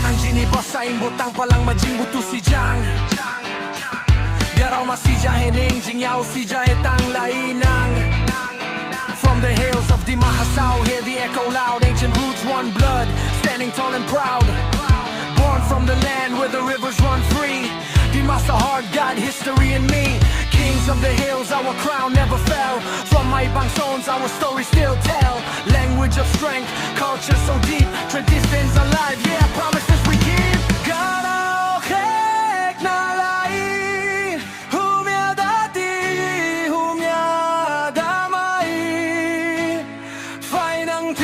Anjini bossa imbutang palang majing butu si Jang Biaraw masija hening jingyao sija etang lainang. From the hills of Di Mahasao, hear the echo loud. Ancient roots, one blood, standing tall and proud. Born from the land where the rivers run free. Di Masa heart, God, history in me. Kings of the hills, our crown never fell. From my bang zones, our story still tell. Language of strength, culture so deep. Traditions alive, yeah, promises we keep. Karaoke na lain, humya dati, humya damay. Fai ng